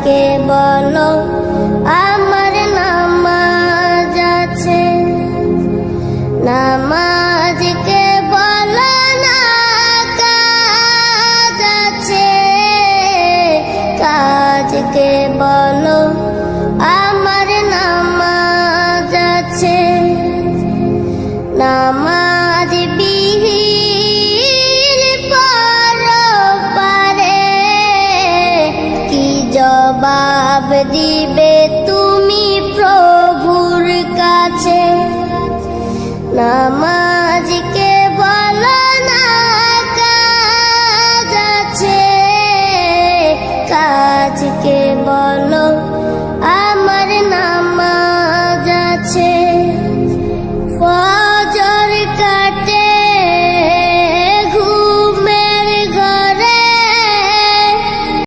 কাজকে বলো আমার নামাজ আছে, নামাজকে বলো না কাজ আছে, কাজকে বলো আমার নামাজ আছে। নামাজ বিহীন পরপারে কি জবাব দিবে তুমি প্রভুর কাছে? নামাজ